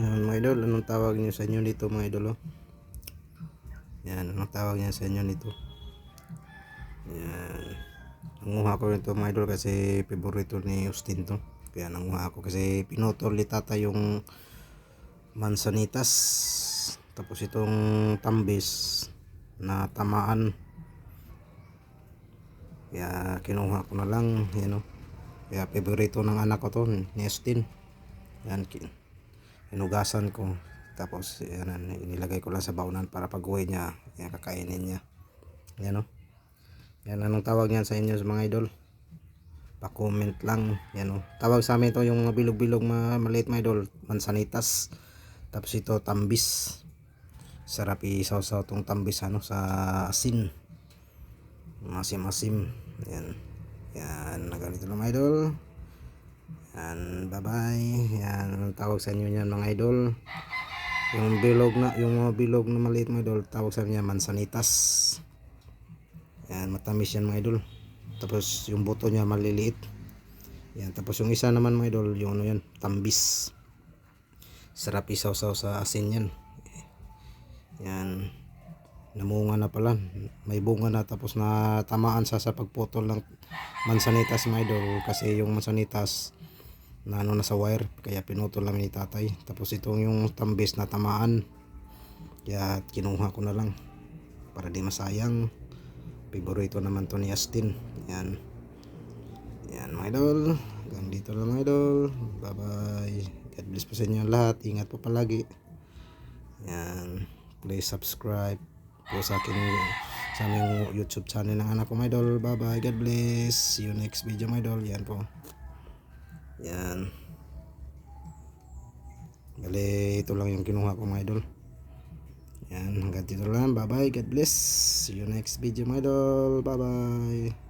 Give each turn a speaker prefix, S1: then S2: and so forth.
S1: Ayan, mga idol, anong tawag niyo sa inyo dito mga idol? Oh? Yan, anong tawag niya sa inyo nito? Yan. Nanguha ko ito mga idol kasi favorito ni Austin to. Kaya nanguha ako kasi pinutol ni tata yung mansanitas. Tapos itong tambis na tamaan. Kaya kinuha ko na lang, yan o. Kaya favorito ng anak ko to, ni Austin. Yan, hinugasan ko. Tapos yan, inilagay ko lang sa baunan para pag uwi niya, yan, kakainin niya. Yan o. Yan, anong tawag niyan sa inyo mga idol? Pa-comment lang. Yan o. Tawag sa amin to yung mga bilog-bilog maliit mga idol, mansanitas. Tapos ito tambis. Sarap isaw-saw tong tambis ano sa asin. Masim-masim. Yan. Yan, naganito lang mga idol. Yan, bye-bye. Yan, anong tawag sa inyo niyan mga idol? Yung bilog na, yung mga bilog na maliit mga idol, tawag sa niya mansanitas. Yan, matamis yan mga idol. Tapos yung buto niya maliliit. Yan, tapos yung isa naman mga idol, yung ano yan, tambis. Sarap isaw-saw sa asin yan. Yan, namunga na pala, may bunga na, tapos na tamaan sa pagputol ng mansanitas mga idol, kasi yung mansanitas na ano na sa wire, kaya pinutol lang ni tatay. Tapos itong yung tambis na tamaan, kaya kinuha ko na lang para di masayang. Favorito naman to ni Austin. Yan. Yan mga idol. Hanggang dito lang mga idol. Bye bye. God bless po sa inyo lahat. Ingat po palagi. Yan. Please subscribe po sa aming YouTube channel ng anak ko mga idol. Bye bye. God bless. See you next video mga idol. Yan po. Yan. Bale, ito lang yung kinuha ko mga idol. Yan, hanggang dito lang. Bye bye. God bless. See you next video mga idol. Bye bye.